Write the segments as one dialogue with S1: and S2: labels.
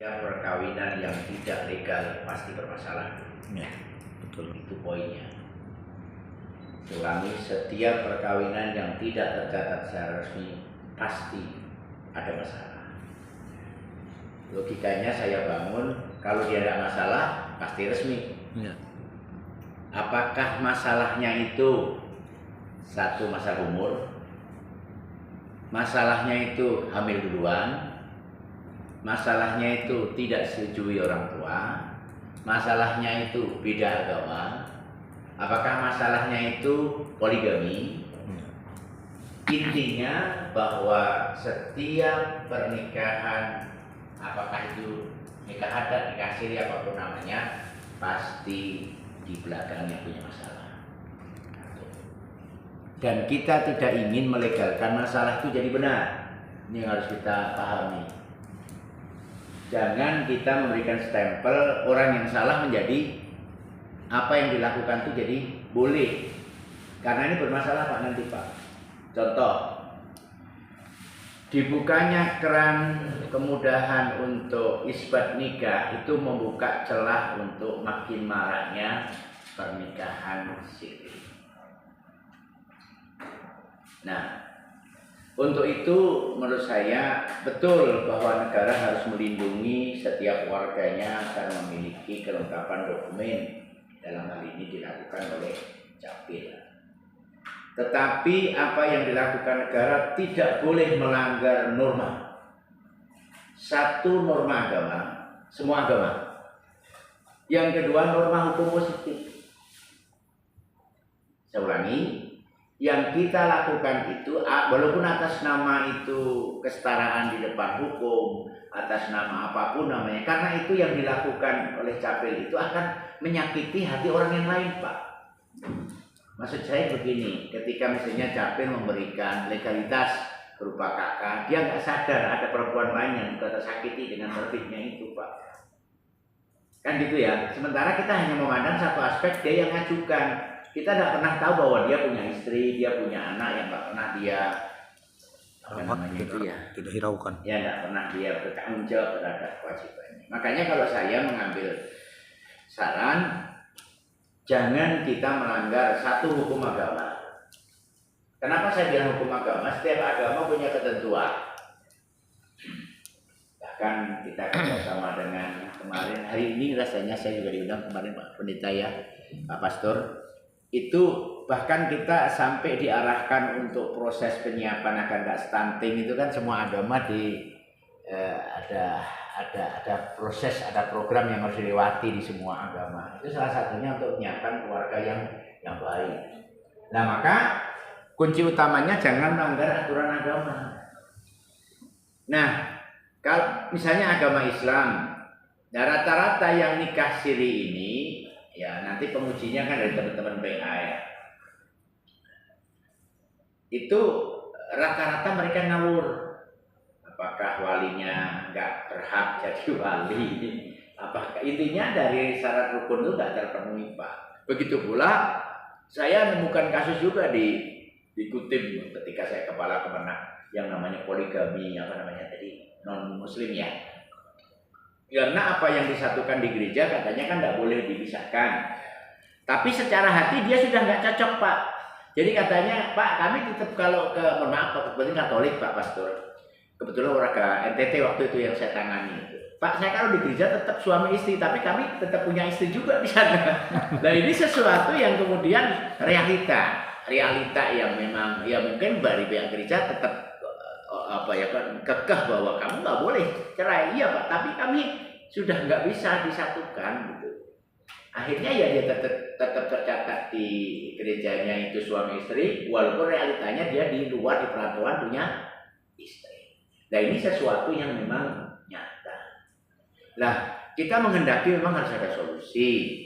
S1: Perkawinan yang tidak legal pasti bermasalah.
S2: Ya, betul.
S1: Itu poinnya. Ulangi, setiap perkawinan yang tidak tercatat secara resmi pasti ada masalah. Logikanya saya bangun, kalau dia ada masalah pasti resmi.
S2: Ya.
S1: Apakah masalahnya itu satu, masalah umur, masalahnya itu hamil duluan, masalahnya itu tidak setujui orang tua, masalahnya itu beda agama, apakah masalahnya itu poligami? Intinya bahwa setiap pernikahan, apakah itu nikah adat, nikah siri, apapun namanya, pasti di belakangnya punya masalah. Dan kita tidak ingin melegalkan masalah itu jadi benar. Ini yang harus kita pahami. Jangan kita memberikan stempel orang yang salah menjadi apa yang dilakukan itu jadi boleh. Karena ini bermasalah Pak nanti Pak. Contoh, dibukanya keran kemudahan untuk isbat nikah itu membuka celah untuk makin maraknya pernikahan siri. Nah, untuk itu menurut saya betul bahwa negara harus melindungi setiap warganya agar memiliki kelengkapan dokumen. Dalam hal ini dilakukan oleh Capil. Tetapi apa yang dilakukan negara tidak boleh melanggar norma. Satu, norma agama, semua agama. Yang kedua, norma hukum positif. Saya ulangi, yang kita lakukan itu walaupun atas nama itu kesetaraan di depan hukum, atas nama apapun namanya, karena itu yang dilakukan oleh Capil itu akan menyakiti hati orang yang lain Pak. Maksud saya begini, ketika misalnya Capil memberikan legalitas berupa kakak, dia nggak sadar ada perempuan lain yang juga tersakiti dengan terbitnya itu Pak. Kan gitu ya. Sementara kita hanya memandang satu aspek, dia yang ngajukan. Kita tidak pernah tahu bahwa dia punya istri, dia punya anak yang tidak pernah dia
S2: tidak hiraukan.
S1: Ya, tidak pernah dia bertanggung jawab terhadap kewajibannya. Makanya kalau saya mengambil saran, jangan kita melanggar satu hukum agama. Kenapa saya bilang hukum agama? Setiap agama punya ketentuan. Bahkan kita bersama dengan kemarin, hari ini rasanya saya juga diundang kemarin Pak Pendeta ya, Pak Pastor. Itu bahkan kita sampai diarahkan untuk proses penyiapan agar nggak stunting itu kan semua agama ada proses, ada program yang harus dilewati di semua agama. Itu salah satunya untuk menyiapkan keluarga yang baik. Nah maka kunci utamanya jangan melanggar aturan agama. Nah kalau misalnya agama Islam, nah rata-rata yang nikah siri ini ya nanti pengujinya kan dari teman-teman PA ya. Itu rata-rata mereka ngawur. Apakah walinya nggak berhak jadi wali? Apakah intinya dari syarat rukun itu nggak terpenuhi Pak? Begitu pula saya menemukan kasus juga di Kutim ketika saya kepala kemenak yang namanya poligami, apa namanya tadi, non muslim ya. Karena apa yang disatukan di gereja katanya kan tidak boleh dipisahkan. Tapi secara hati dia sudah nggak cocok Pak. Jadi katanya Pak kami tetap kalau ke kebetulan Katolik Pak Pastor. Kebetulan warga NTT waktu itu yang saya tangani. Pak saya kalau di gereja tetap suami istri, tapi kami tetap punya istri juga di sana. Nah ini sesuatu yang kemudian realita yang memang ya mungkin dari pihak gereja tetap kekeh bahwa kamu nggak boleh cerai, iya Pak, tapi kami sudah nggak bisa disatukan gitu. Akhirnya ya dia tetap tercatat di gerejanya itu suami istri, walaupun realitanya dia di luar di perantauan punya istri. Nah ini sesuatu yang memang nyata. Nah kita menghendaki memang harus ada solusi,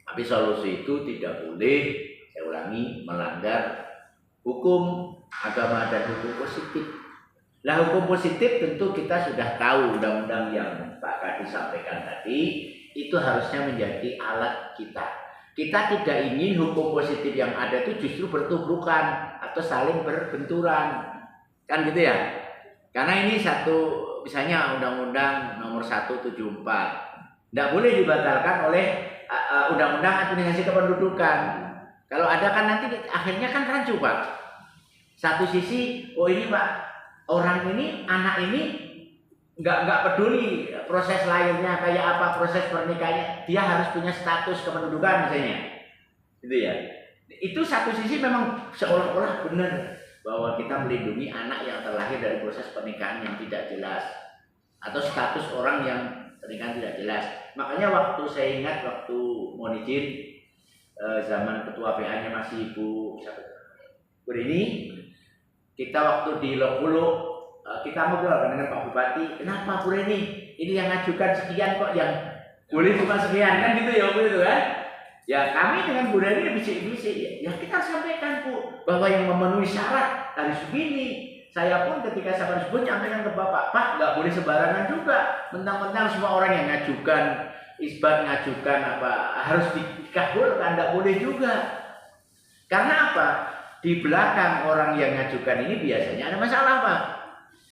S1: tapi solusi itu tidak boleh, saya ulangi, melanggar hukum agama dan hukum positif. Nah hukum positif tentu kita sudah tahu, undang-undang yang Pak Kadi sampaikan tadi itu harusnya menjadi alat kita. Kita tidak ingin hukum positif yang ada itu justru bertubrukan atau saling berbenturan, kan gitu ya. Karena ini satu, misalnya Undang-Undang Nomor nomor 174. Tidak boleh dibatalkan oleh undang-undang administrasi kependudukan. Kalau ada kan nanti akhirnya kan rancu Pak. Satu sisi, oh ini Pak, orang ini, anak ini nggak peduli proses lahirnya kayak apa, proses pernikahannya, dia harus punya status kependudukan misalnya, gitu ya. Itu satu sisi memang seolah-olah benar bahwa kita melindungi anak yang terlahir dari proses pernikahan yang tidak jelas atau status orang yang pernikahan tidak jelas. Makanya waktu saya ingat waktu mohon izin zaman ketua PA-nya masih Ibu ini, kita waktu di Lokulu kita ngobrol dengan Pak Bupati, kenapa Bu Reni ini yang ngajukan sekian kok yang boleh cuma sekian kan gitu ya Bu itu kan? Ya kami dengan Bu Reni bisik-bisik, ya kita sampaikan Bu bahwa yang memenuhi syarat harus begini. Saya pun ketika saya tersebut nyampaikan ke Bapak, Pak nggak boleh sembarangan juga, mentang-mentang semua orang yang ngajukan isbat ngajukan apa harus dikabulkan, nggak boleh juga. Karena apa? Di belakang orang yang ngajukan ini biasanya ada masalah Pak.